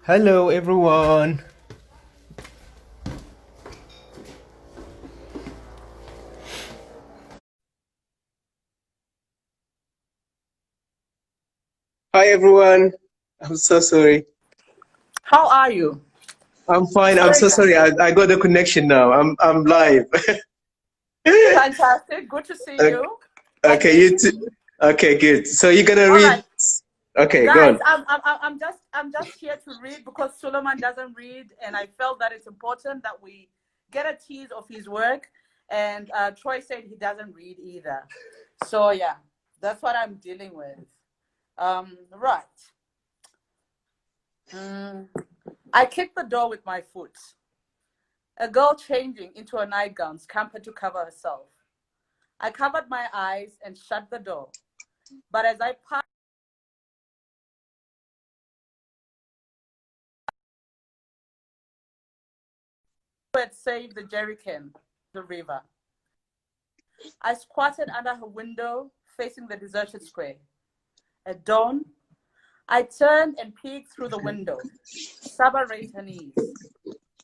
Hello, everyone. Hi, everyone. I'm so sorry. How are you? I'm fine. I'm so sorry. I got the connection now. I'm live. Fantastic. Good to see Okay, you okay, again. you too. Okay, good. So you're gonna All read. right, Okay, go guys. on. I'm just here to read because Sulaiman doesn't read, and I felt that it's important that we get a tease of his work. And Troy said he doesn't read either. So yeah, that's what I'm dealing with. Right. Mm. I kicked the door with my foot. A girl changing into a nightgown scampered to cover herself. I covered my eyes and shut the door. But as I passed, had saved the jerrycan, the river. I squatted under her window, facing the deserted square. At dawn, I turned and peeked through the window. Saba raised her knees.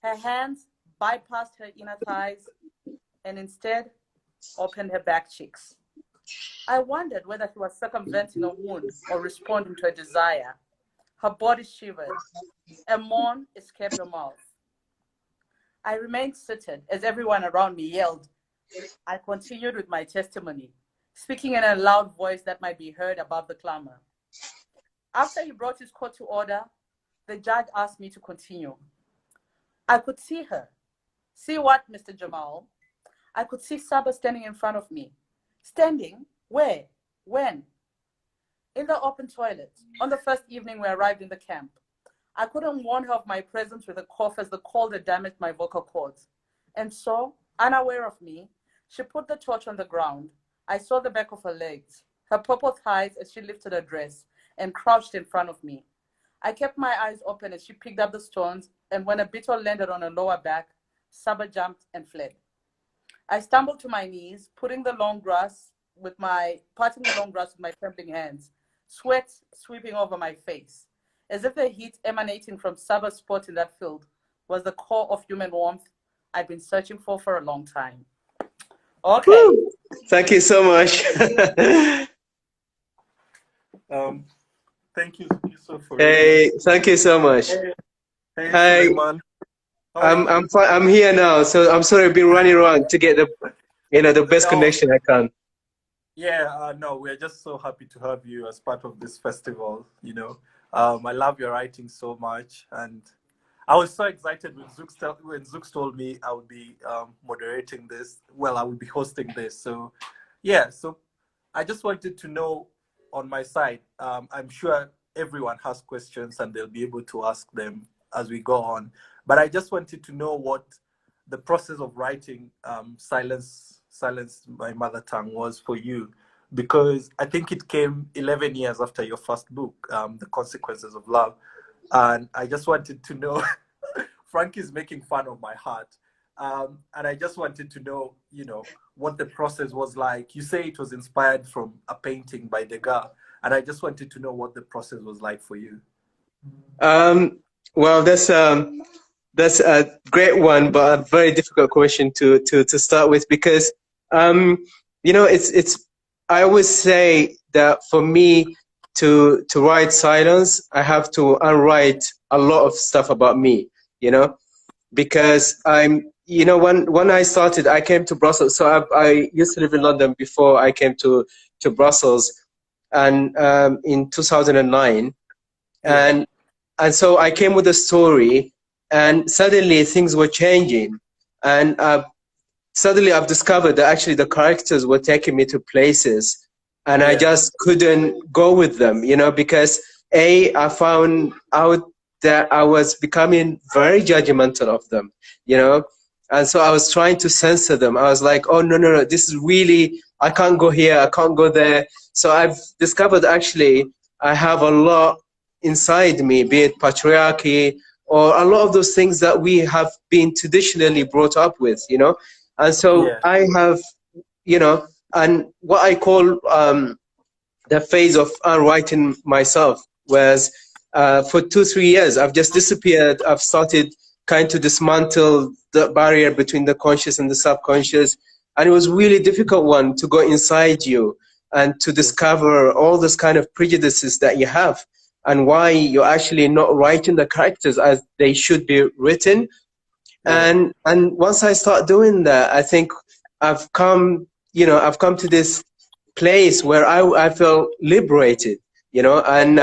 Her hands bypassed her inner thighs and instead opened her back cheeks. I wondered whether she was circumventing a wound or responding to a desire. Her body shivered. A moan escaped her mouth. I remained seated as everyone around me yelled. I continued with my testimony, speaking in a loud voice that might be heard above the clamor. After he brought his court to order, the judge asked me to continue. I could see her. See what, Mr. Jamal? I could see Saba standing in front of me. Standing? Where? When? In the open toilet, on the first evening we arrived in the camp. I couldn't warn her of my presence with a cough as the cold had damaged my vocal cords. And so, unaware of me, she put the torch on the ground. I saw the back of her legs, her purple thighs as she lifted her dress and crouched in front of me. I kept my eyes open as she picked up the stones, and when a beetle landed on her lower back, Saba jumped and fled. I stumbled to my knees, parting the long grass with my trembling hands, sweat sweeping over my face, as if the heat emanating from Saba's spot in that field was the core of human warmth I've been searching for a long time. Okay. Woo! Thank you so much. Um, Thank you, Yusuf, for reading. Hey, thank you so much. Hey, hey, Hi, Suleiman. How are you? I'm fine. I'm here now. So I'm sorry I've been running around to get the best No, connection I can. yeah, no, we're just so happy to have you as part of this festival. I love your writing so much, and I was so excited when Zooks told me I would be moderating this. Well, I would be hosting this. So, yeah, so I just wanted to know on my side. I'm sure everyone has questions and they'll be able to ask them as we go on. But I just wanted to know what the process of writing Silence My Mother Tongue was for you, because I think it came 11 years after your first book, The Consequences of Love. And I just wanted to know, Frank is making fun of my heart. And I just wanted to know, what the process was like. You say it was inspired from a painting by Degas, and I just wanted to know what the process was like for you. Um, well, that's a great one, but a very difficult question to start with because it's I always say that for me to write silence, I have to unwrite a lot of stuff about me, because when I started, I came to Brussels. So I used to live in London before I came to Brussels, and in 2009, Yeah. and so I came with a story, and suddenly things were changing, and suddenly I've discovered that actually the characters were taking me to places, and I Yeah. just couldn't go with them, because I found out that I was becoming very judgmental of them, and so I was trying to censor them. I was like, oh, no, no, no, this is really, I can't go here, I can't go there. So I've discovered actually I have a lot inside me, be it patriarchy or a lot of those things that we have been traditionally brought up with, and so Yeah. I have, and what I call the phase of unwriting myself was for 2-3 years, I've just disappeared. I've started kind to dismantle the barrier between the conscious and the subconscious. And it was really difficult one to go inside you and to discover all this kind of prejudices that you have and why you're actually not writing the characters as they should be written. And once I start doing that, I think I've come to this place where I felt liberated, and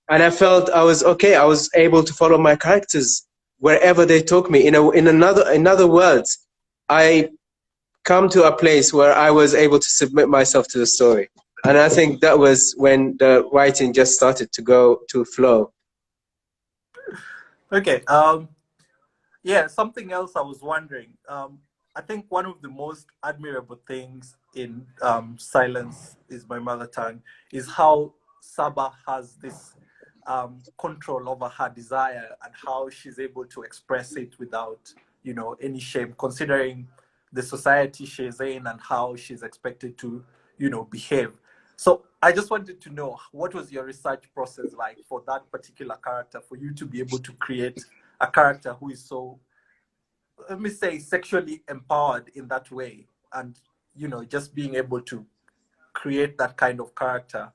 I felt I was okay. I was able to follow my characters wherever they took me. In other words, I come to a place where I was able to submit myself to the story. And I think that was when the writing just started to go to flow. Okay. Yeah, something else I was wondering. I think one of the most admirable things in Silence is My Mother Tongue is how Saba has this control over her desire and how she's able to express it without, any shame, considering the society she's in and how she's expected to, behave. So I just wanted to know, what was your research process like for that particular character, for you to be able to create a character who is so, let me say, sexually empowered in that way, and just being able to create that kind of character?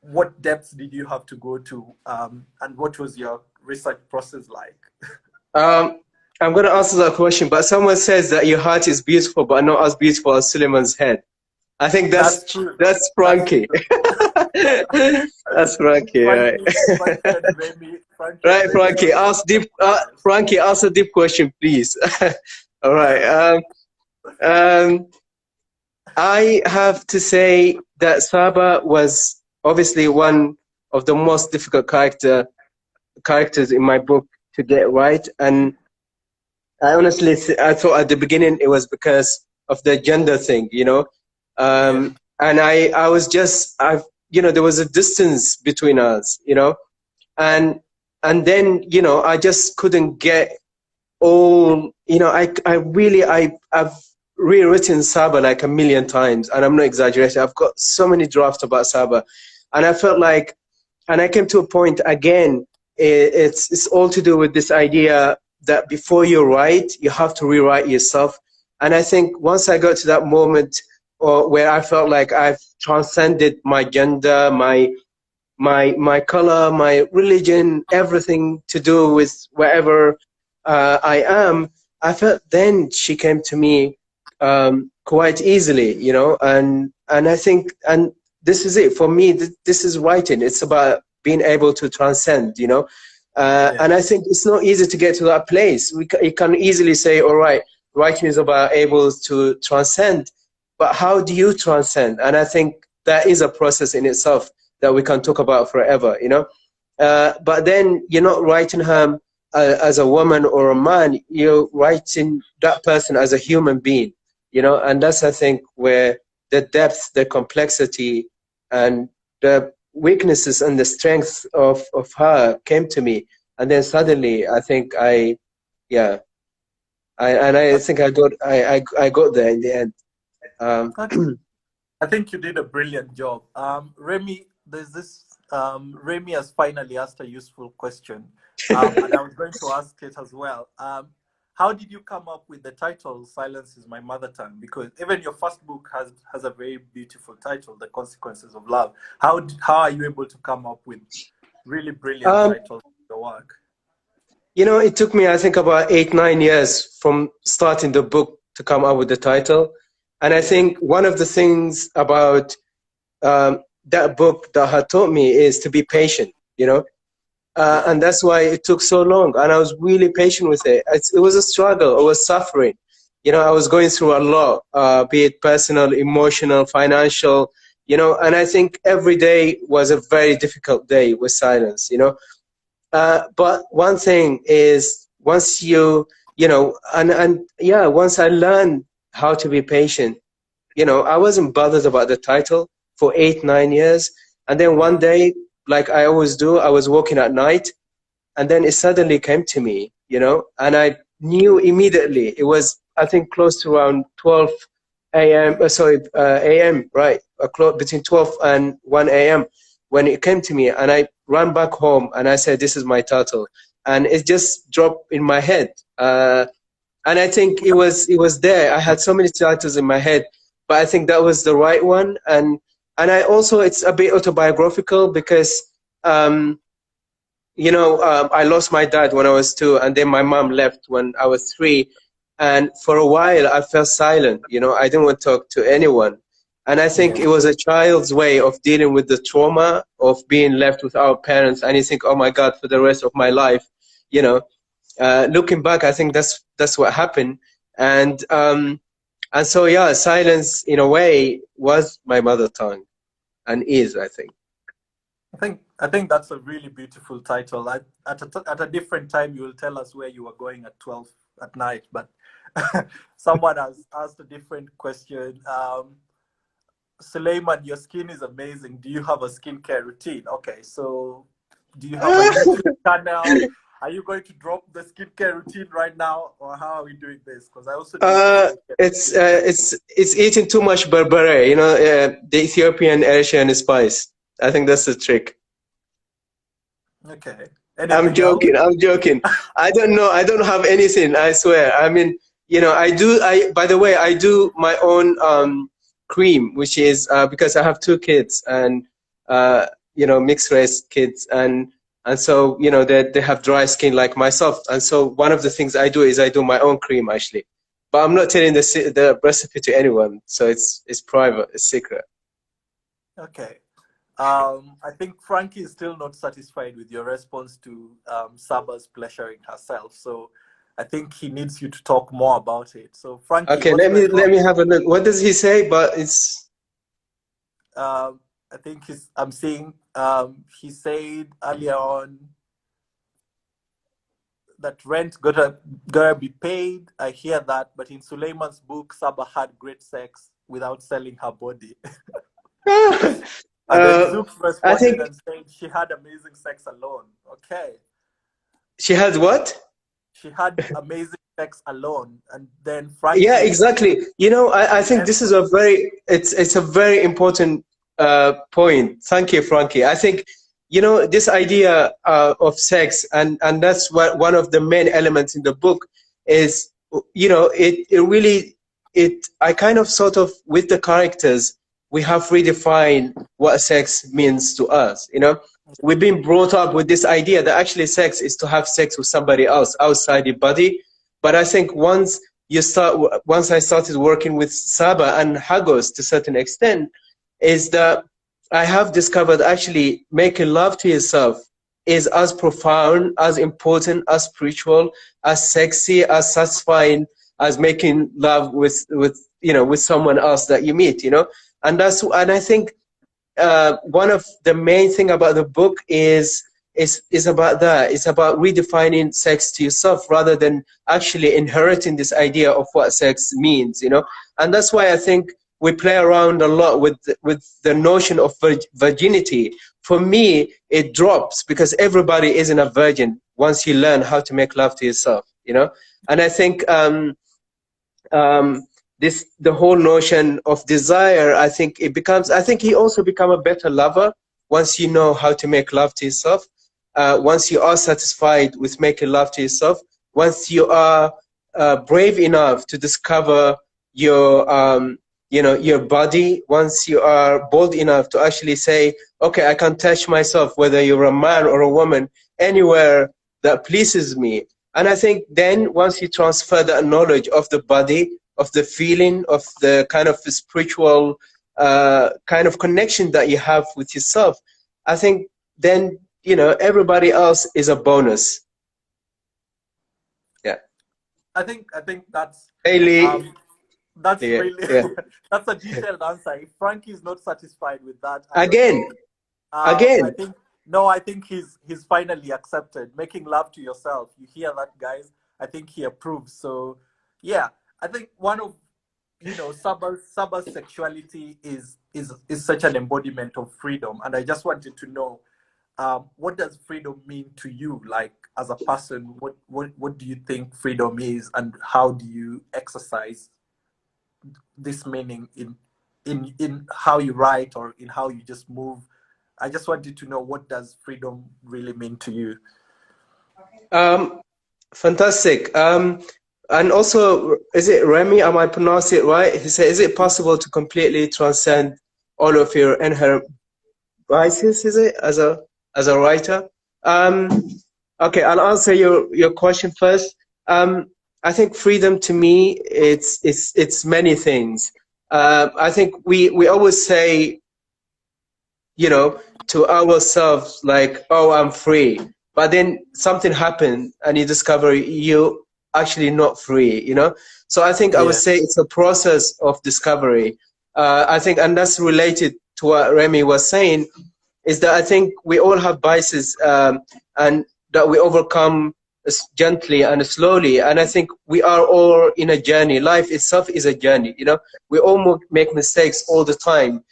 What depths did you have to go to, and what was your research process like? I'm going to answer that question, but someone says that your heart is beautiful, but not as beautiful as Suleiman's head. I think that's true. That's Frankie. That's Frankie, right? Right, Frankie. Frankie, ask a deep question, please. All right. I have to say that Saba was obviously one of the most difficult characters in my book to get right, and I honestly I thought at the beginning it was because of the gender thing, and I was just there was a distance between us, and then I just couldn't get all I've rewritten Saba like 1,000,000 times, and I'm not exaggerating. I've got so many drafts about Saba, and I felt like, and I came to a point again, it's all to do with this idea that before you write, you have to rewrite yourself. And I think once I got to that moment where I felt like I've transcended my gender, my color, my religion, everything to do with wherever I am, I felt then she came to me quite easily, and I think, and this is it for me. This is writing. It's about being able to transcend, and I think it's not easy to get to that place. You can easily say, all right, writing is about able to transcend, but how do you transcend? And I think that is a process in itself that we can talk about forever, but then you're not writing her as a woman or a man, you're writing that person as a human being, and that's, I think, where the depth, the complexity, and the weaknesses and the strength of her came to me. And then suddenly I think I think I got there in the end. I think you did a brilliant job. Remy, there's this, Remy has finally asked a useful question, and I was going to ask it as well. How did you come up with the title Silence is My Mother Tongue? Because even your first book has a very beautiful title, The Consequences of Love. How are you able to come up with really brilliant titles for your work? It took me, I think, about 8-9 years from starting the book to come up with the title. And I think one of the things about that book that had taught me is to be patient, and that's why it took so long. And I was really patient with it. It was a struggle. I was suffering. I was going through a lot, be it personal, emotional, financial, and I think every day was a very difficult day with Silence, but one thing is, once once I learned how to be patient, I wasn't bothered about the title for 8-9 years. And then one day, like I always do, I was walking at night, and then it suddenly came to me, and I knew immediately. It was, I think, close to around 12 a.m. a.m., right? Between 12 and 1 a.m. when it came to me, and I ran back home and I said, this is my title, and it just dropped in my head. And I think it was there. I had so many titles in my head, but I think that was the right one. And I also, it's a bit autobiographical because I lost my dad when I was 2, and then my mom left when I was 3. And for a while, I felt silent. I didn't want to talk to anyone. And I think it was a child's way of dealing with the trauma of being left with our parents. And you think, oh my God, for the rest of my life, looking back, I think that's what happened. And so, yeah, silence in a way was my mother tongue, and is, I think. I think that's a really beautiful title. At a different time, you will tell us where you were going at 12 at night, but someone has asked a different question. Sulaiman, your skin is amazing. Do you have a skincare routine? Okay, so do you have a YouTube channel? Are you going to drop the skincare routine right now, or how are we doing this? Because I also it's eating too much berbere, the Ethiopian Asian spice. I think that's the trick. Okay. I'm joking. I don't know. I don't have anything. I swear. I mean, by the way, I do my own cream, which is because I have 2 kids and mixed race kids, and so they have dry skin like myself, and so one of the things I do is I do my own cream actually, but I'm not telling the recipe to anyone, so it's private, it's secret. Okay. I think Frankie is still not satisfied with your response to Saba's pleasuring herself, so I think he needs you to talk more about it. So Frankie, okay, let me have a look. What does he say? But it's I think I'm seeing he said earlier on that rent gotta be paid. I hear that, but in Sulaiman's book, Saba had great sex without selling her body. And then Zook responded and said she had amazing sex alone. Okay. She had what? She had amazing sex alone. And then Frankie... Yeah, exactly. I think this is it's a very important point. Thank you, Frankie. I think, this idea of sex, and that's one of the main elements in the book is, I kind of sort of, with the characters, we have redefined what sex means to us. We've been brought up with this idea that actually sex is to have sex with somebody else outside your body. But I think once I started working with Saba and Hagos to a certain extent, is that I have discovered actually making love to yourself is as profound, as important, as spiritual, as sexy, as satisfying as making love with someone else that you meet. And I think one of the main thing about the book is about that. It's about redefining sex to yourself rather than actually inheriting this idea of what sex means, And that's why I think we play around a lot with the notion of virginity. For me, it drops because everybody isn't a virgin once you learn how to make love to yourself, And I think the whole notion of desire, I think he also become a better lover once you know how to make love to yourself. Once you are satisfied with making love to yourself, once you are brave enough to discover your body, once you are bold enough to actually say, okay, I can touch myself, whether you're a man or a woman, anywhere that pleases me. And I think then once you transfer that knowledge of the body, of the feeling, of the kind of spiritual kind of connection that you have with yourself, I think then, everybody else is a bonus. Yeah. I think that's... that's really... Yeah. That's a detailed answer. If Frankie is not satisfied with that... Again. I think he's finally accepted. Making love to yourself. You hear that, guys? I think he approves. So, yeah. I think one of, Saba's sexuality is such an embodiment of freedom. And I just wanted to know, what does freedom mean to you? Like, as a person, what do you think freedom is, and how do you exercise this meaning in how you write or in how you just move I just wanted to know, what does freedom really mean to you? Fantastic. And also, is it Remy? Am I pronouncing it right? He said, is it possible to completely transcend all of your inherent biases, is it, as a writer? Okay, I'll answer your question first. I think freedom to me, it's many things. I think we always say, you know, to ourselves, like, oh, I'm free. But then something happened and you discover you actually not free, you know? So I think I would say it's a process of discovery. I think, and that's related to what Remy was saying, is that I think we all have biases and that we overcome gently and slowly. And I think we are all in a journey. Life itself is a journey, you know? We all make mistakes all the time.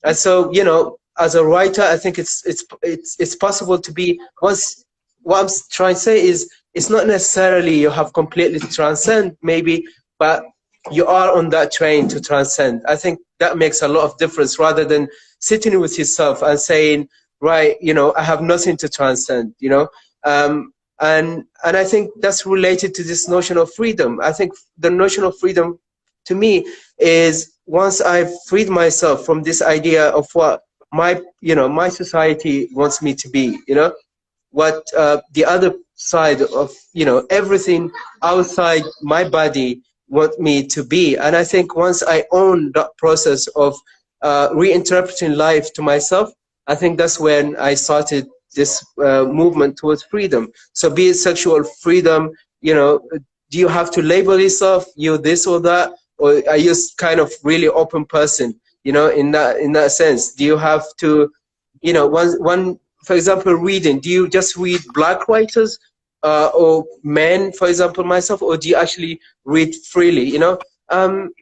And so, you know, as a writer, I think it's possible to be, what I'm trying to say is, it's not necessarily you have completely transcend maybe, but you are on that train to transcend. I think that makes a lot of difference, rather than sitting with yourself and saying, right, you know, I have nothing to transcend, you know? And I think that's related to this notion of freedom. I think the notion of freedom to me is, once I've freed myself from this idea of what my society wants me to be, you know, what the other side of, you know, everything outside my body want me to be. And I think once I own that process of reinterpreting life to myself, I think that's when I started this movement towards freedom. So be it sexual freedom, you know, do you have to label yourself, you this or that, or are you kind of really open person, you know, in that sense? Do you have to, you know, one for example, reading, do you just read Black writers or men, for example, myself, or do you actually read freely, you know?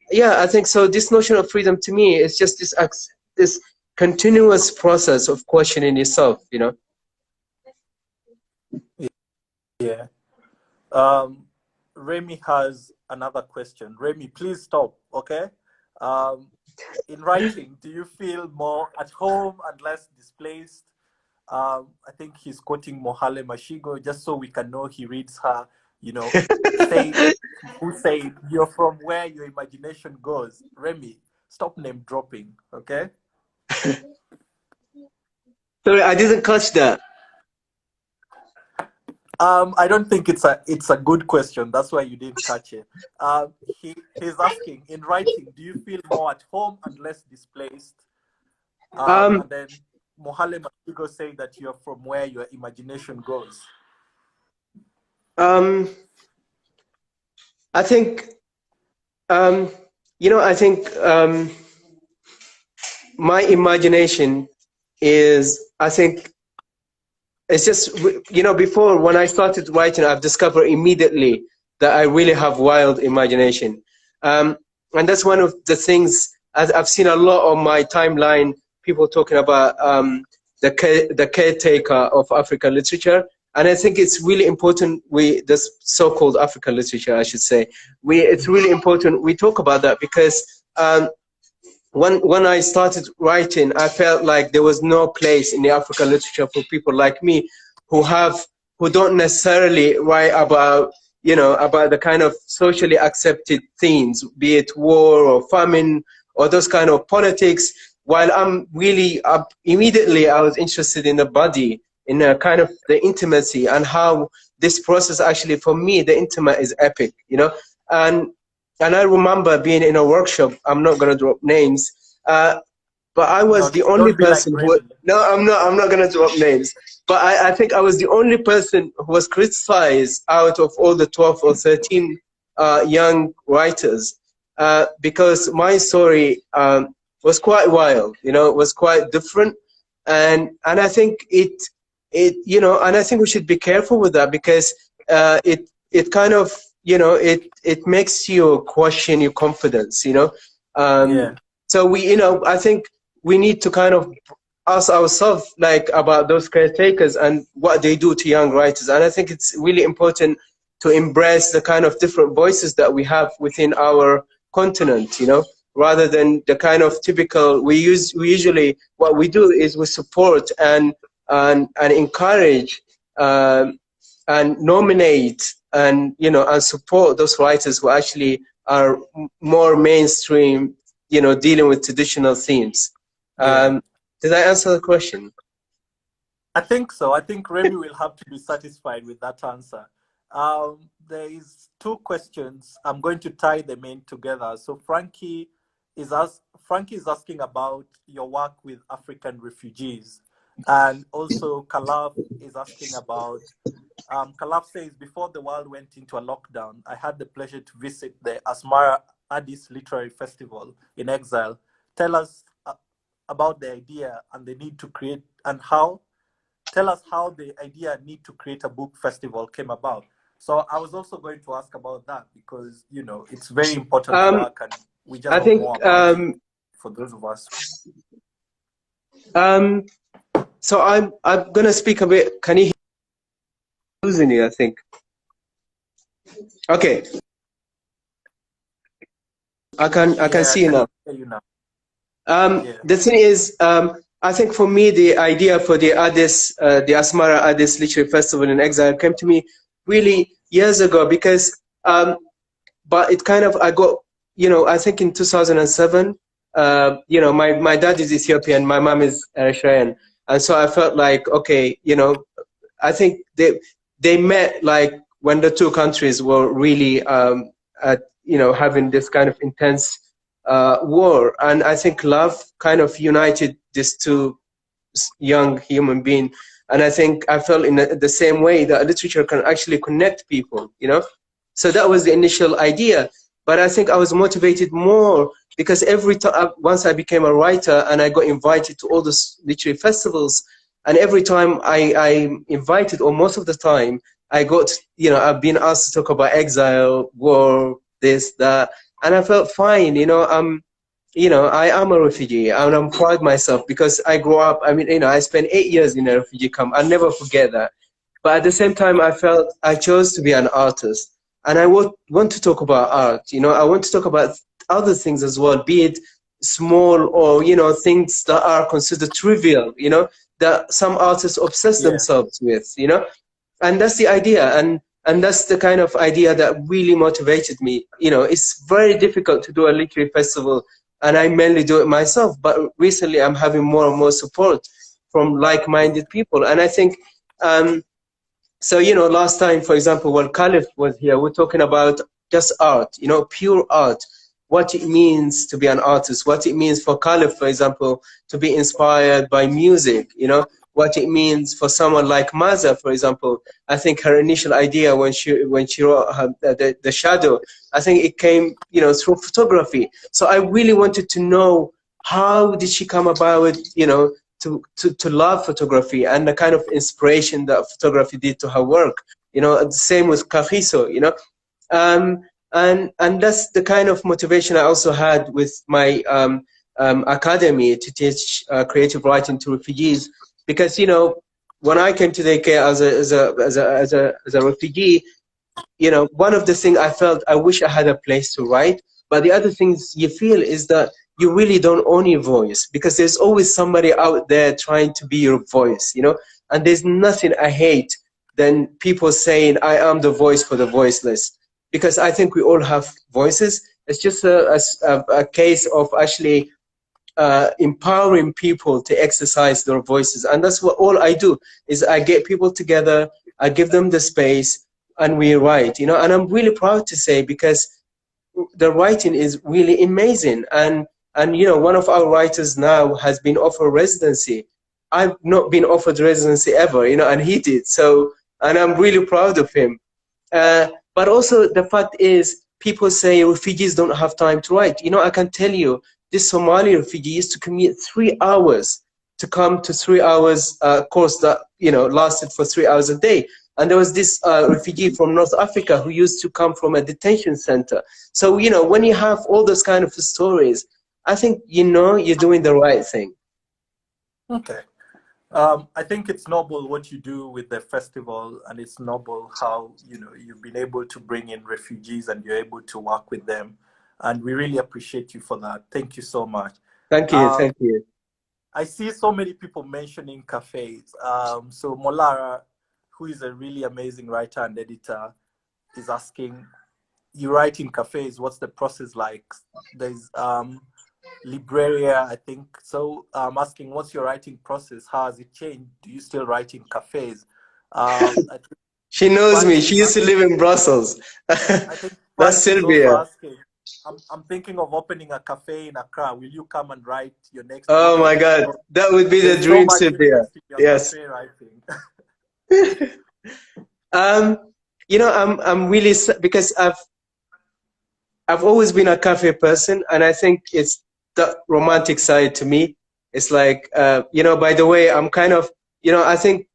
Yeah, I think so. This notion of freedom to me is just this continuous process of questioning yourself, you know? Yeah. Remy has another question. Remy, please stop, okay? In writing, do you feel more at home and less displaced? I think he's quoting Mohale Mashigo, just so we can know he reads her, you know, who said, you're from where your imagination goes. Remy, stop name dropping, okay? Sorry, I didn't catch that. I don't think it's a good question. That's why you didn't catch it. He's asking, in writing, do you feel more at home and less displaced? And then Mohale Mashigo say that you're from where your imagination goes. I think, you know, I think my imagination is, I think, it's just, you know, before when I started writing, I've discovered immediately that I really have wild imagination. And that's one of the things, I've seen a lot on my timeline, people talking about the caretaker of African literature. And I think it's really important, this so-called African literature, I should say, it's really important we talk about that, because when I started writing, I felt like there was no place in the African literature for people like me who don't necessarily write about, you know, about the kind of socially accepted themes, be it war or famine or those kind of politics. While I'm really immediately, I was interested in the body, in a kind of the intimacy, and how this process actually, for me, the intimate is epic, you know. And I remember being in a workshop, I'm not going to drop names, but I was the only person who, no, I'm not going to drop names, but I think I was the only person who was criticized out of all the 12 or 13 young writers, because my story was quite wild, you know, it was quite different. And I think you know, and I think we should be careful with that, because it kind of, you know, it makes you question your confidence, you know. So you know, I think we need to kind of ask ourselves, like, about those caretakers and what they do to young writers. And I think it's really important to embrace the kind of different voices that we have within our continent, you know. rather than the kind of typical, we usually, what we do is we support and encourage and nominate and, you know, and support those writers who actually are more mainstream, you know, dealing with traditional themes. Yeah. Did I answer the question? I think so. I think Remy will have to be satisfied with that answer. There is two questions. I'm going to tie them in together. So Frankie is asking about your work with African refugees, and also Kalaf is asking about. Kalaf says, before the world went into a lockdown, I had the pleasure to visit the Asmara Addis Literary Festival in Exile. Tell us about the idea and the need to create, and how. Tell us how the idea need to create a book festival came about. So I was also going to ask about that because, you know, it's very important work and we just I know think more about it for those of us. So I'm gonna speak a bit. Can you hear me? Losing you, I think. Okay. I can see you now. Hear you now. The thing is, I think for me, the idea for the Asmara Addis Literary Festival in Exile came to me really years ago because, but it kind of, I got, you know, I think in 2007, you know, my dad is Ethiopian, my mom is Eritrean. And so I felt like, okay, you know, I think they met like when the two countries were really, you know, having this kind of intense war, and I think love kind of united these two young human beings. And I think I felt in the same way that literature can actually connect people, you know. So that was the initial idea. But I think I was motivated more because every time, once I became a writer and I got invited to all those literary festivals, and every time I invited, or most of the time, I got, you know, I've been asked to talk about exile, war, this, that, and I felt fine, you know. You know, I am a refugee and I'm proud myself because I grew up, I mean, you know, I spent 8 years in a refugee camp. I'll never forget that. But at the same time, I felt I chose to be an artist, and I want to talk about art. You know, I want to talk about other things as well, be it small or, you know, things that are considered trivial, you know, that some artists obsess themselves with, you know. And that's the idea, and that's the kind of idea that really motivated me. You know, it's very difficult to do a literary festival, and I mainly do it myself, but recently I'm having more and more support from like-minded people. And I think, so, you know, last time, for example, when Khalif was here, we're talking about just art, you know, pure art, what it means to be an artist, what it means for Khalif, for example, to be inspired by music, you know, what it means for someone like Maza, for example. I think her initial idea when she wrote her, the shadow, I think it came, you know, through photography. So I really wanted to know, how did she come about, you know, to love photography and the kind of inspiration that photography did to her work. You know, the same with Kahiso, you know. And that's the kind of motivation I also had with my academy to teach creative writing to refugees. Because, you know, when I came to the UK as a refugee, you know, one of the things I felt, I wish I had a place to write. But the other things you feel is that you really don't own your voice, because there's always somebody out there trying to be your voice, you know. And there's nothing I hate than people saying I am the voice for the voiceless, because I think we all have voices. It's just a case of actually empowering people to exercise their voices. And that's what all I do, is I get people together, I give them the space, and we write, you know. And I'm really proud to say, because the writing is really amazing. And you know, one of our writers now has been offered residency. I've not been offered residency ever, you know, and he did. So, and I'm really proud of him. But also the fact is, people say refugees don't have time to write. You know, I can tell you, this Somali refugee used to commute 3 hours to come to 3 hours course that, you know, lasted for 3 hours a day. And there was this refugee from North Africa who used to come from a detention center. So, you know, when you have all those kind of stories, I think, you know, you're doing the right thing. Okay. I think it's noble what you do with the festival, and it's noble how, you know, you've been able to bring in refugees and you're able to work with them. And we really appreciate you for that. Thank you so much. Thank you. Thank you. I see so many people mentioning cafes. So Molara, who is a really amazing writer and editor, is asking, you write in cafes, what's the process like? There's Libreria, I think. So I'm asking, what's your writing process? How has it changed? Do you still write in cafes? She knows me. She used to live in Brussels. I think That's Sylvia. Asking, I'm thinking of opening a cafe in Accra. Will you come and write your next Oh book? my God, that would be the dream, so Sylvia. Yes. You know, I'm really, because I've always been a cafe person, and I think it's the romantic side to me. It's like, you know, by the way, I'm kind of, you know, I think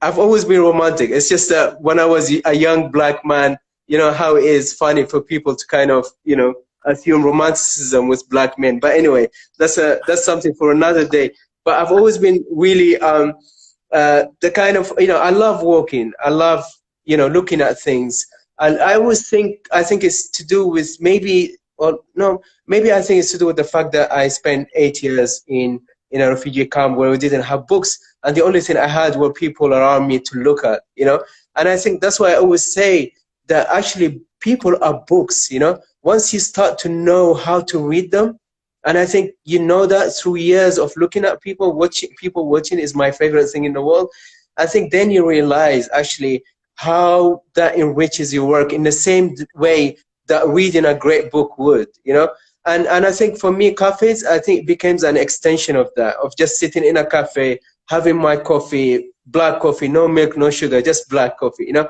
I've always been romantic. It's just that when I was a young black man, you know, how it is funny for people to kind of, you know, assume romanticism with black men. But anyway, that's something for another day. But I've always been really the kind of, you know, I love walking. I love, you know, looking at things. I always think, I think it's to do with maybe, or no, maybe I think it's to do with the fact that I spent 8 years in a refugee camp where we didn't have books, and the only thing I had were people around me to look at, you know. And I think that's why I always say that actually people are books, you know. Once you start to know how to read them, and I think you know that through years of looking at people watching is my favorite thing in the world. I think then you realize actually how that enriches your work in the same way that reading a great book would, you know. And I think for me, cafes, I think it becomes an extension of that, of just sitting in a cafe, having my coffee, black coffee, no milk, no sugar, just black coffee, you know.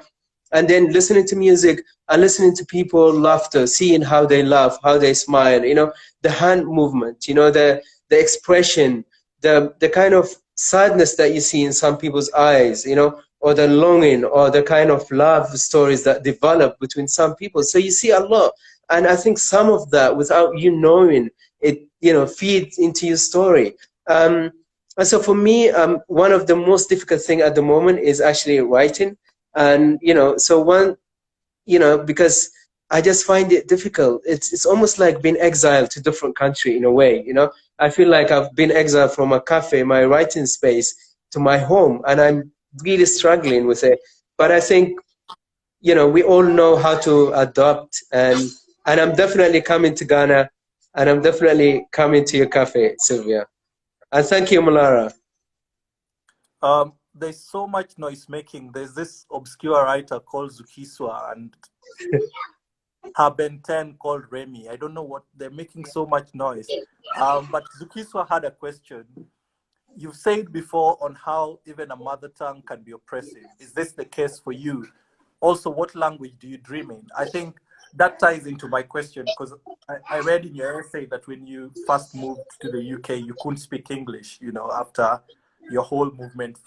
And then listening to music and listening to people laughter, seeing how they laugh, how they smile, you know, the hand movement, you know, the expression, the kind of sadness that you see in some people's eyes, you know, or the longing, or the kind of love stories that develop between some people. So you see a lot. And I think some of that, without you knowing it, you know, feeds into your story. And so for me, one of the most difficult thing at the moment is actually writing. And, you know, so one, you know, because I just find it difficult. It's almost like being exiled to a different country in a way, you know. I feel like I've been exiled from a cafe, my writing space, to my home, and I'm really struggling with it. But I think, you know, we all know how to adapt, and I'm definitely coming to Ghana, and I'm definitely coming to your cafe, Sylvia. And thank you, Molara. There's so much noise making. There's this obscure writer called Zukiswa and her Ben 10 called Remy. I don't know what, they're making so much noise. But Zukiswa had a question. You've said before on how even a mother tongue can be oppressive. Is this the case for you? Also, what language do you dream in? I think that ties into my question, because I read in your essay that when you first moved to the UK, you couldn't speak English, you know, after your whole movement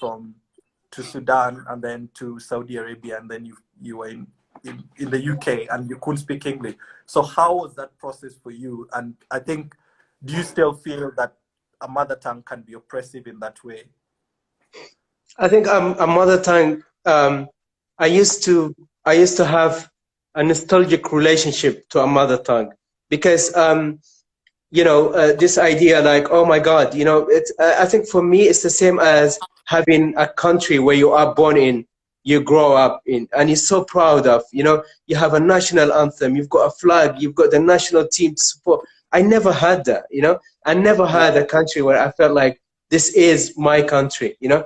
to Sudan and then to Saudi Arabia, and then you were in the UK and you couldn't speak English. So how was that process for you? And I think, do you still feel that a mother tongue can be oppressive in that way? I think a mother tongue, I used to have a nostalgic relationship to a mother tongue, because you know, this idea like, oh my God, you know, I think for me it's the same as having a country where you are born in, you grow up in, and you're so proud of, you know, you have a national anthem, you've got a flag, you've got the national team to support. I never had that, you know. I never had a country where I felt like this is my country, you know.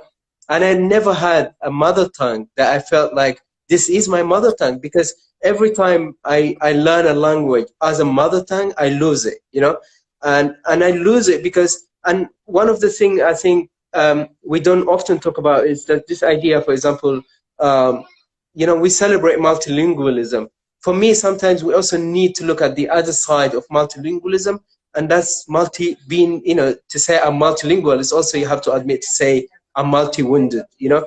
And I never had a mother tongue that I felt like this is my mother tongue, because every time I learn a language as a mother tongue, I lose it, you know. And I lose it because, and one of the things I think we don't often talk about is that this idea, for example, you know, we celebrate multilingualism. For me, sometimes we also need to look at the other side of multilingualism, and that's being, you know, to say I'm multilingual is also, you have to admit to say I'm multi-wounded, you know.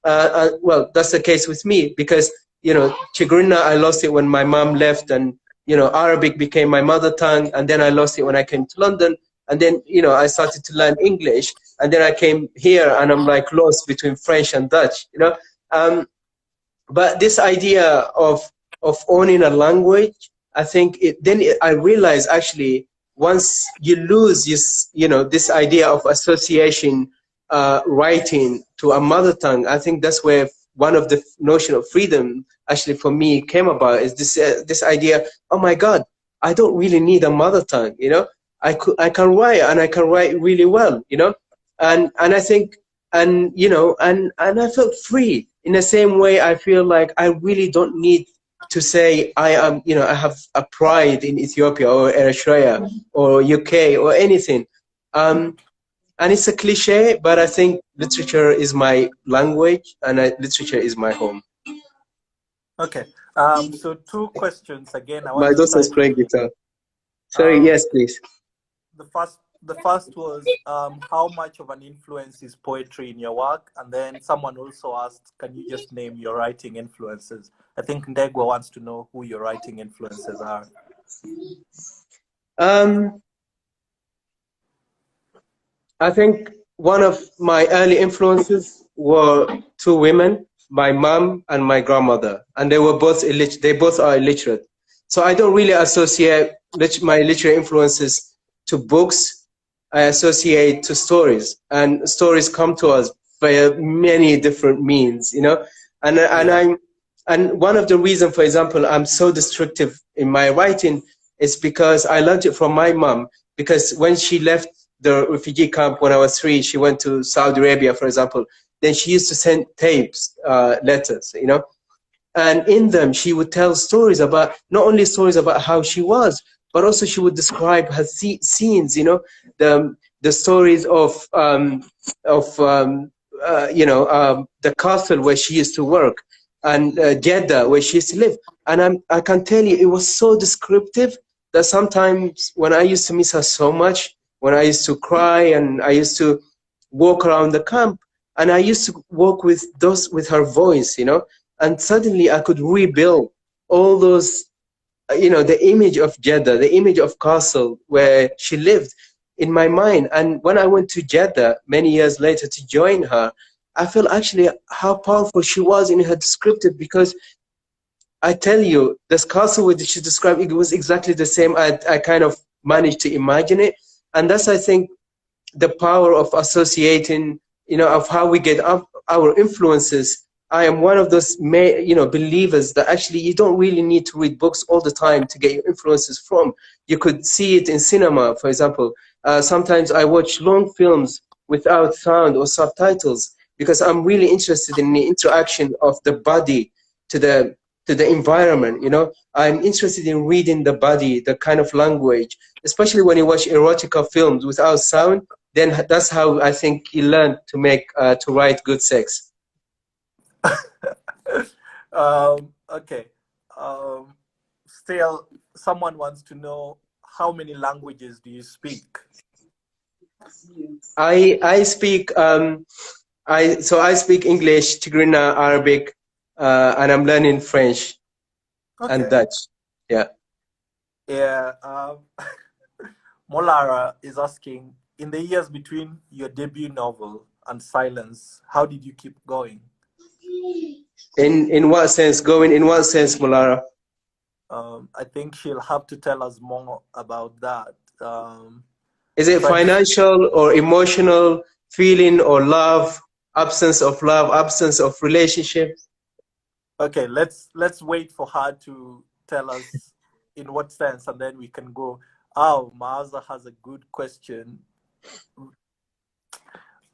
Well, that's the case with me, because, you know, Tigrinya, I lost it when my mom left, and, you know, Arabic became my mother tongue, and then I lost it when I came to London, and then, you know, I started to learn English, and then I came here and I'm like lost between French and Dutch, you know. But this idea of owning a language I think I realized actually once you lose this, this idea of association, writing to a mother tongue, I think that's where one of the notion of freedom actually for me came about, is this idea, oh my God, I don't really need a mother tongue, I can write, and I can write really well, and I think, and I felt free in the same way. I feel like I really don't need to say I am, I have a pride in Ethiopia or Eritrea or UK or anything. And it's a cliche, but I think literature is my language, and literature is my home. Okay. So 2 questions again. I My want to daughter's try playing to, guitar. Sorry, yes, please. the first was how much of an influence is poetry in your work? And then someone also asked, can you just name your writing influences? I think Ndegwa wants to know who your writing influences are. I think one of my early influences were 2 women, my mom and my grandmother, and they were both illiterate. They both are illiterate, so I don't really associate my literary influences to books. I associate to stories, and stories come to us via many different means, and one of the reasons, for example, I'm so destructive in my writing is because I learned it from my mom. Because when she left the refugee camp when I was 3, she went to Saudi Arabia, for example. Then she used to send tapes, letters, and in them she would tell stories about, not only stories about how she was, but also she would describe her scenes, the stories of the castle where she used to work, and Jeddah where she used to live. And I can tell you, it was so descriptive that sometimes when I used to miss her so much, when I used to cry, and I used to walk around the camp, and I used to walk with her voice, and suddenly I could rebuild all those, the image of Jeddah, the image of castle where she lived in my mind. And when I went to Jeddah many years later to join her, I felt actually how powerful she was in her descriptive, because I tell you, this castle which she described, it was exactly the same. I kind of managed to imagine it. And that's, I think, the power of associating, of how we get up our influences. I am one of those, believers that actually you don't really need to read books all the time to get your influences from. You could see it in cinema, for example. Sometimes I watch long films without sound or subtitles because I'm really interested in the interaction of the body to the environment. I'm interested in reading the body, the kind of language, especially when you watch erotica films without sound. Then that's how I think you learn to write good sex. Okay. Still, someone wants to know, how many languages do you speak? I speak I speak English, Tigrinya, Arabic, and I'm learning French and Dutch. Yeah. Yeah. Molara is asking, in the years between your debut novel and Silence, how did you keep going? In what sense? Going in what sense, Molara? I think she'll have to tell us more about that. Is it financial or emotional, feeling or love, absence of relationship? Okay, let's wait for her to tell us in what sense, and then we can go. Oh, Maaza has a good question.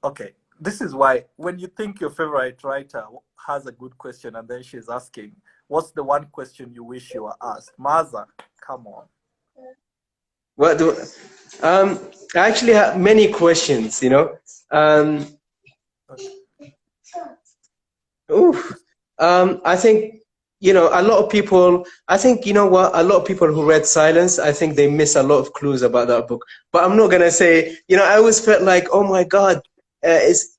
Okay, this is why when you think your favorite writer has a good question and then she's asking, what's the one question you wish you were asked? Maaza, come on. What do I actually have many questions, I think, a lot of people, I think, a lot of people who read Silence, I think they miss a lot of clues about that book. But I'm not going to say, I always felt like, oh my God, it's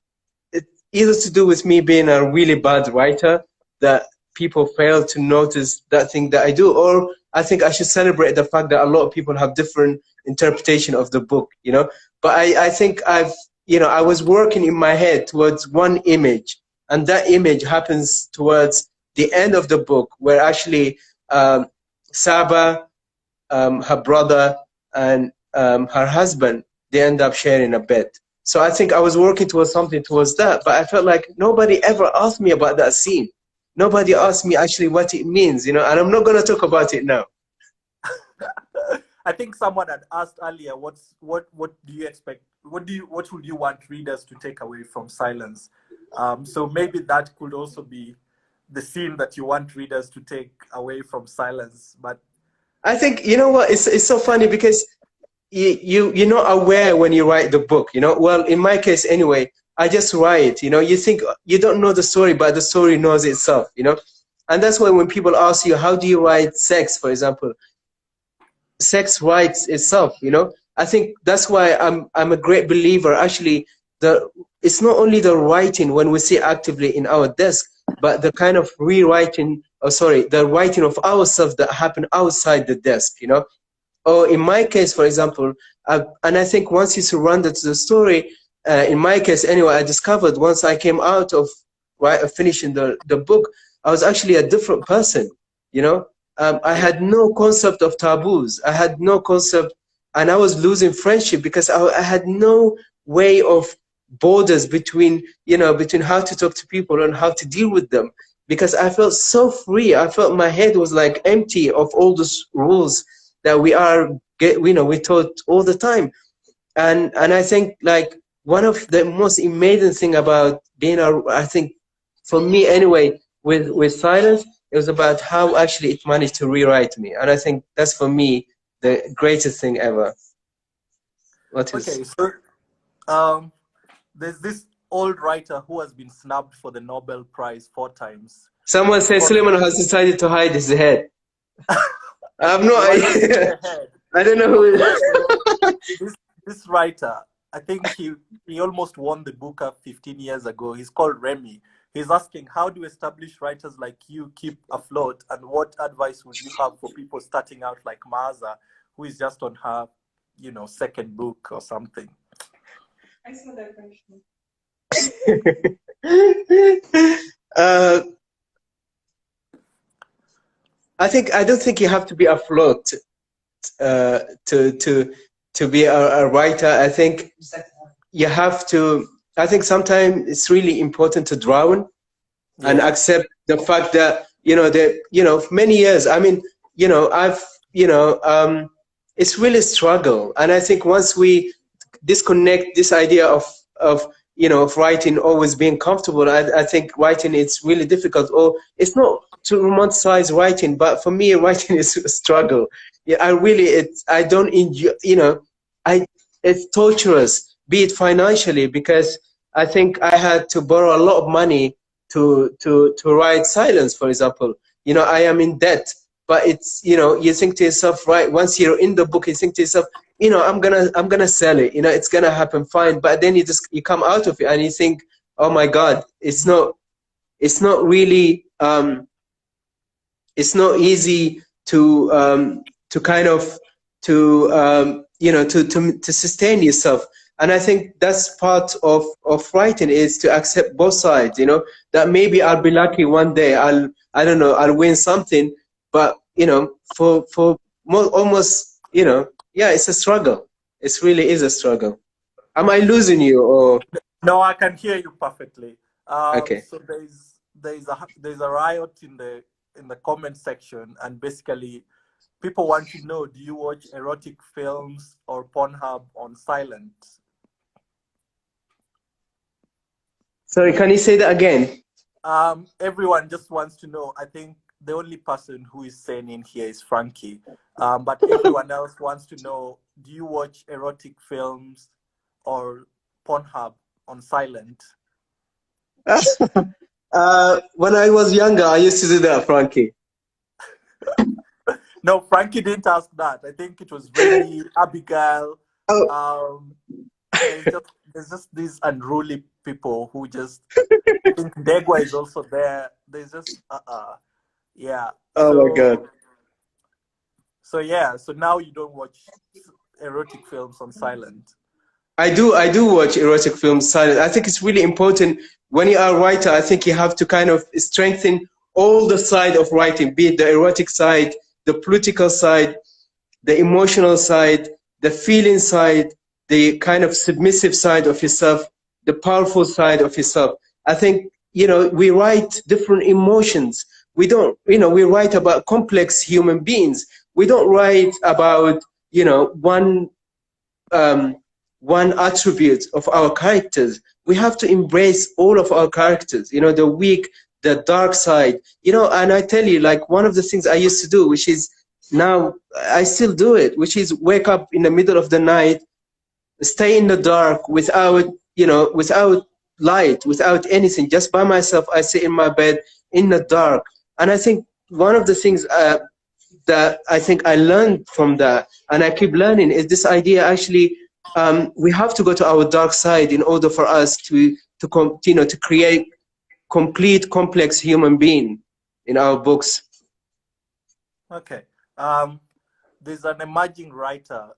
either to do with me being a really bad writer that people fail to notice that thing that I do, or I think I should celebrate the fact that a lot of people have different interpretation of the book, But I think I was working in my head towards one image, and that image happens towards the end of the book, where actually Saba her brother and her husband, they end up sharing a bed. So I think I was working towards something towards that, but I felt like nobody ever asked me about that scene. Nobody asked me actually what it means, you know, and I'm not going to talk about it now. I think someone had asked earlier, what do you expect? What would you want readers to take away from silence? So maybe that could also be the scene that you want readers to take away from silence. But I think, you know what, it's so funny because you're not aware when you write the book, you know. Well, in my case anyway, I just write, you know. You think you don't know the story, but the story knows itself, you know. And that's why when people ask you, how do you write sex, for example, sex writes itself, you know. I think that's why I'm a great believer. Actually, it's not only the writing when we see actively in our desk, but the kind of rewriting, the writing of ourselves that happen outside the desk, you know. Or in my case, for example, and I think once you surrender to the story, in my case anyway, I discovered once I came out of finishing the book, I was actually a different person, you know. I had no concept of taboos. I had no concept, and I was losing friendship because I had no way of borders between, you know, between how to talk to people and how to deal with them, because I felt so free. I felt my head was like empty of all those rules that we taught all the time. And I think like one of the most amazing thing about being I think for me anyway, with silence, it was about how actually it managed to rewrite me. And I think that's for me the greatest thing ever. Okay, so there's this old writer who has been snubbed for the Nobel Prize 4 times. Someone says Sulaiman has decided to hide his head. I have no idea. I don't know who it is. This writer, I think he almost won the Booker 15 years ago. He's called Remy. He's asking, how do established writers like you keep afloat, and what advice would you have for people starting out like Maza, who is just on her, you know, second book or something? I saw that question. I don't think you have to be afloat to be a writer. I think you have to. I think sometimes it's really important to drown and accept the fact that for many years. I mean, you know, it's really a struggle, and I think once we disconnect this idea of writing always being comfortable, I think writing it's really difficult. Or it's not to romanticize writing, but for me, writing is a struggle. Yeah, I don't enjoy. You know, it's torturous. Be it financially, because I think I had to borrow a lot of money to write silence, for example. You know, I am in debt, but it's, you know, you think to yourself, right, once you're in the book, you think to yourself, you know, I'm gonna sell it, you know, it's gonna happen fine. But then you come out of it and you think, oh my God, it's not really it's not easy to kind of to sustain yourself. And I think that's part of writing, is to accept both sides, you know, that maybe I'll be lucky one day, I'll win something, but, you know, for almost, you know, yeah, it's a struggle. It really is a struggle. Am I losing you, or? No, I can hear you perfectly. Okay. So there's a riot in the comment section, and basically people want to know, do you watch erotic films or Pornhub on silent? Sorry, can you say that again? Everyone just wants to know. I think the only person who is saying in here is Frankie. But everyone else wants to know, do you watch erotic films or Pornhub on silent? When I was younger, I used to do that, Frankie. No, Frankie didn't ask that. I think it was Remy, Abigail. Oh. There's just these unruly people who just think Degwa is also there. There's just yeah. Oh my God. So yeah, so now you don't watch erotic films on silent. I do watch erotic films silent. I think it's really important when you are a writer. I think you have to kind of strengthen all the side of writing, be it the erotic side, the political side, the emotional side, the feeling side, the kind of submissive side of yourself, the powerful side of yourself. I think, you know, we write different emotions. We don't, you know, we write about complex human beings. We don't write about, you know, one attribute of our characters. We have to embrace all of our characters, you know, the weak, the dark side, you know. And I tell you, like, one of the things I used to do, which is now I still do it, which is wake up in the middle of the night, stay in the dark without, you know, without light, without anything, just by myself. I sit in my bed in the dark. And I think one of the things that I think I learned from that, and I keep learning, is this idea actually, we have to go to our dark side in order for us to you know, to create complete, complex human being in our books. Okay. There's an emerging writer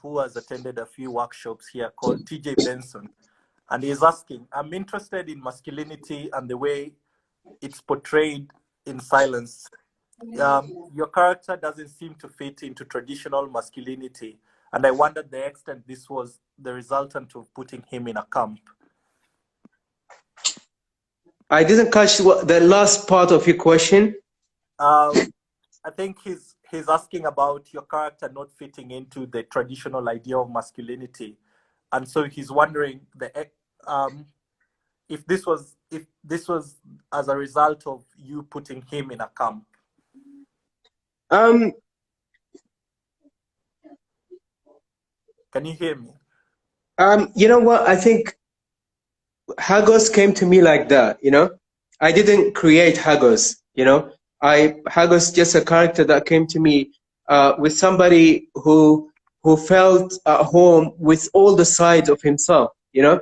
who has attended a few workshops here called TJ Benson. And he's asking, I'm interested in masculinity and the way it's portrayed in silence. Your character doesn't seem to fit into traditional masculinity. And I wondered the extent this was the resultant of putting him in a camp. I didn't catch the last part of your question. I think he's asking about your character not fitting into the traditional idea of masculinity, and so he's wondering if this was as a result of you putting him in a camp. Can you hear me? You know what? I think Hagos came to me like that. You know, I didn't create Hagos. You know, Hagos just a character that came to me with somebody who felt at home with all the sides of himself. You know,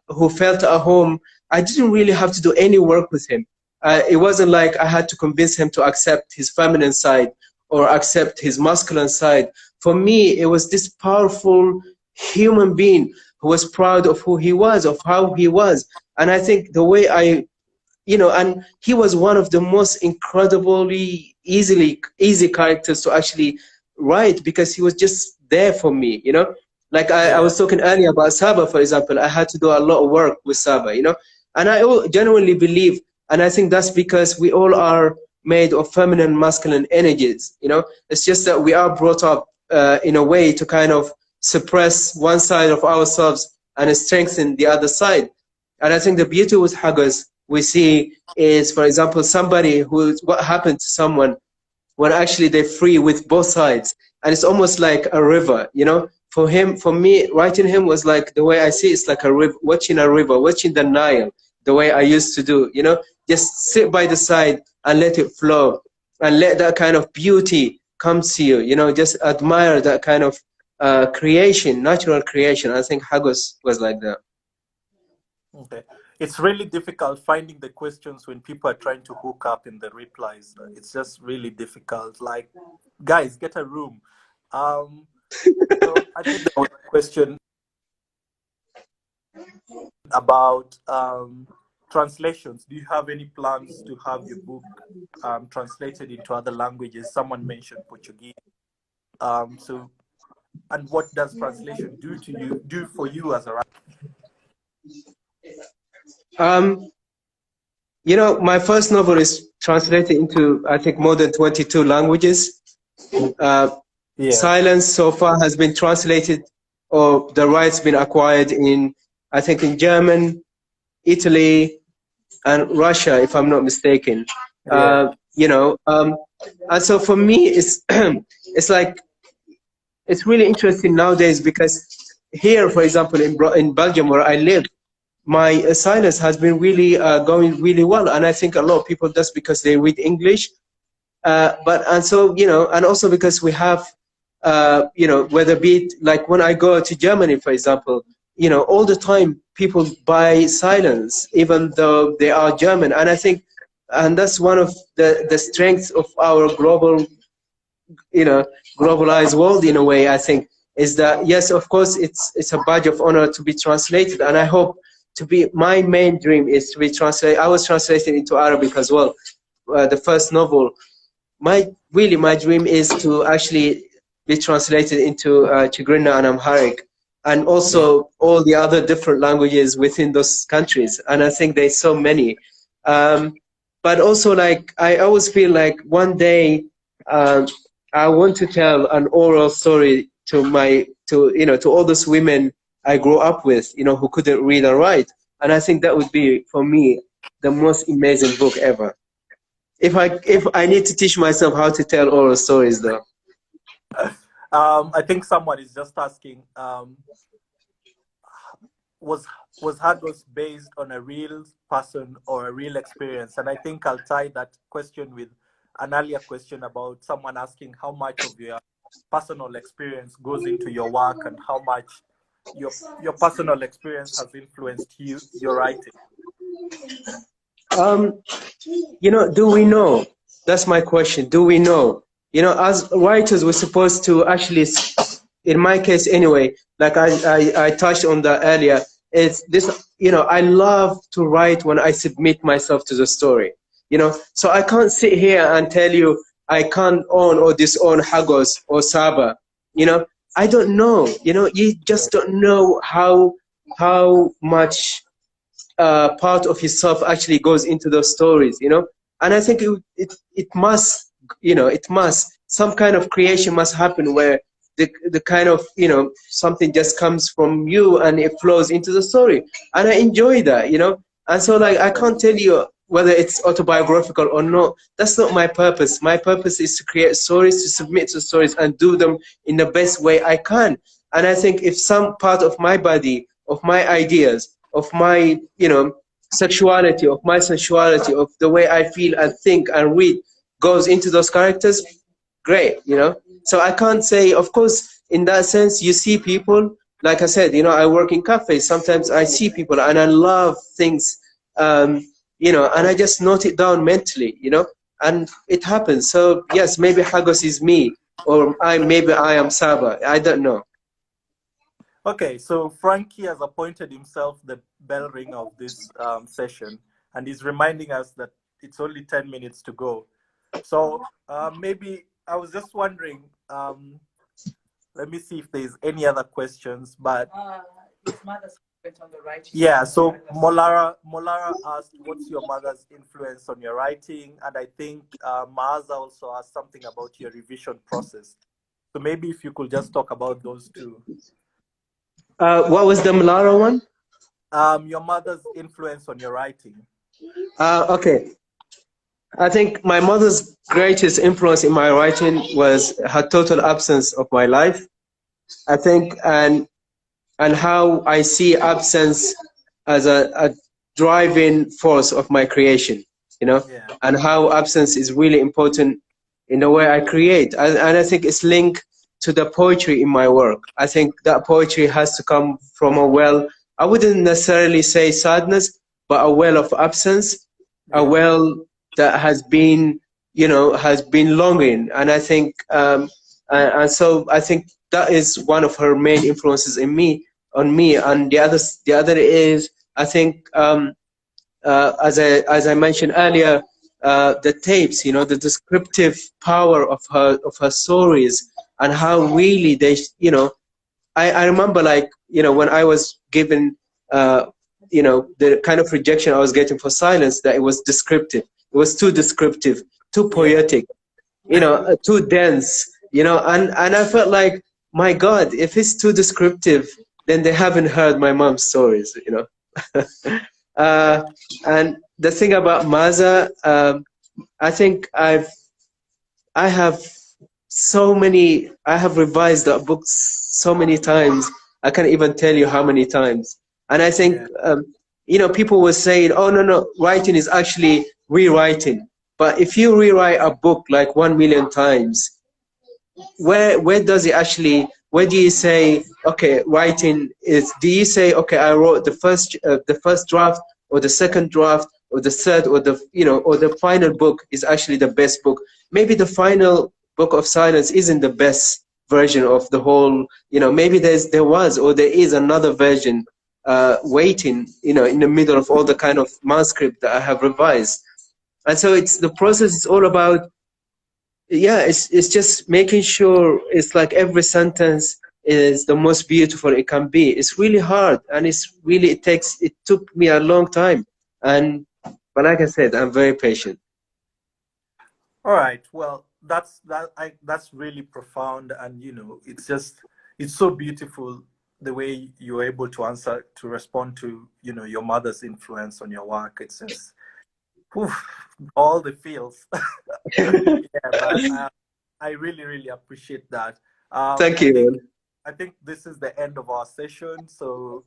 who felt at home. I didn't really have to do any work with him. It wasn't like I had to convince him to accept his feminine side or accept his masculine side. For me, it was this powerful human being who was proud of who he was, of how he was. And I think the way you know, and he was one of the most incredibly easy characters to actually write, because he was just there for me, you know. Like I was talking earlier about Saba, for example. I had to do a lot of work with Saba, you know. And I genuinely believe, and I think that's because we all are made of feminine, masculine energies, you know. It's just that we are brought up in a way to kind of suppress one side of ourselves and strengthen the other side. And I think the beauty with Hagos we see is, for example, somebody what happened to someone when actually they're free with both sides. And it's almost like a river, you know. For me, writing him was like, the way I see it's like a river, watching the Nile, the way I used to do, you know. Just sit by the side and let it flow, and let that kind of beauty come to you, you know. Just admire that kind of creation, natural creation. I think Hagos was like that. Okay. It's really difficult finding the questions when people are trying to hook up in the replies. It's just really difficult. Like, guys, get a room. So I think there was a question about translations. Do you have any plans to have your book translated into other languages? Someone mentioned Portuguese. And what does translation do for you as a writer? You know, my first novel is translated into, I think, more than 22 languages. Silence so far has been translated, or the rights been acquired in, I think, in German, Italy, and Russia, if I'm not mistaken. You know, and so for me, it's it's like, it's really interesting nowadays, because here, for example, in Belgium, where I live, my silence has been really going really well, and I think a lot of people, that's because they read English. And so, you know, and also because we have, you know, whether be it like when I go to Germany, for example, you know, all the time people buy silence, even though they are German. And I think, and that's one of the strengths of our global, you know, globalized world in a way, I think, is that, yes, of course, it's a badge of honor to be translated. And I hope to be, my main dream is to be translated. I was translated into Arabic as well, the first novel. my dream is to actually be translated into Tigrinya and Amharic, and also all the other different languages within those countries. And I think there's so many. But also, like, I always feel like one day I want to tell an oral story to to all those women I grew up with, who couldn't read or write. And I think that would be, for me, the most amazing book ever. If I need to teach myself how to tell oral stories, though. I think someone is just asking, was Hagos based on a real person or a real experience? And I think I'll tie that question with an earlier question about someone asking how much of your personal experience goes into your work and how much your personal experience has influenced your writing. Do we know? That's my question. Do we know? As writers, we're supposed to actually, in my case anyway, like I touched on that earlier, it's this, I love to write when I submit myself to the story, so I can't sit here and tell you I can't own or disown Hagos or Saba, I don't know, you just don't know how much part of yourself actually goes into those stories, and I think it must, some kind of creation must happen where the kind of, something just comes from you and it flows into the story. And I enjoy that, and so, like, I can't tell you whether it's autobiographical or not. That's not my purpose. My purpose is to create stories, to submit to stories and do them in the best way I can. And I think if some part of my body, of my ideas, of my, sexuality, of my sensuality, of the way I feel and think and read goes into those characters, great, So I can't say, of course, in that sense, you see people, like I said, I work in cafes. Sometimes I see people and I love things, and I just note it down mentally, and it happens. So yes, maybe Hagos is me, or maybe I am Saba. I don't know. Okay, so Frankie has appointed himself the bell ringer of this session, and he's reminding us that it's only 10 minutes to go. So maybe I was just wondering, let me see if there's any other questions, but his mother's on the right. Yeah, so Molara asked, what's your mother's influence on your writing? And I think Maaza also asked something about your revision process. So maybe if you could just talk about those two. What was the Molara one? Your mother's influence on your writing. Okay. I think my mother's greatest influence in my writing was her total absence of my life. I think, and how I see absence as a driving force of my creation, and how absence is really important in the way I create. And I think it's linked to the poetry in my work. I think that poetry has to come from a well, I wouldn't necessarily say sadness, but a well of absence, a well that has been, has been longing. And I think, and so I think that is one of her main influences on me. And the other is, I think, as I mentioned earlier, the tapes, the descriptive power of her stories, and how really they, I remember, like, when I was given, the kind of rejection I was getting for silence, that it was descriptive. It was too descriptive, too poetic, too dense, and I felt like, my God, if it's too descriptive, then they haven't heard my mom's stories, and the thing about Maaza, I think I have revised that book so many times, I can't even tell you how many times. And I think, people were saying, oh, no, writing is actually rewriting. But if you rewrite a book like 1 million times, where does it actually, where do you say, okay, writing is, do you say, okay, I wrote the first draft, or the second draft, or the third, or the, or the final book is actually the best book? Maybe the final book of silence isn't the best version of the whole, maybe there is another version waiting, in the middle of all the kind of manuscript that I have revised. And so the process is all about yeah, it's just making sure it's like every sentence is the most beautiful it can be. It's really hard, and it took me a long time, but like I said, I'm very patient. All right. Well, that's really profound, and it's so beautiful the way you're able to respond to your mother's influence on your work. It's just whew, all the feels. Yeah, but I really really appreciate that. Thank I think you. I think this is the end of our session. So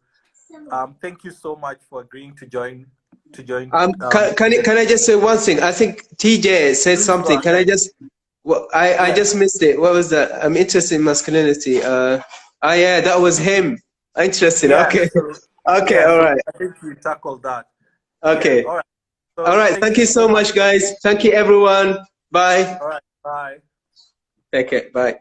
thank you so much for agreeing to join. Can I just say one thing? I think TJ said Please go something. Can I ahead. just? Well, I Yeah. just missed it. What was that? I'm interested in masculinity. Yeah, that was him. Interesting. Yeah. Okay. So Okay. yeah. All So right. I think we tackled that. Yeah. Okay. All right. All So right. thank Thank you you so so much. much, guys. Thank you, everyone. Bye. All right. Bye. Take care. Bye.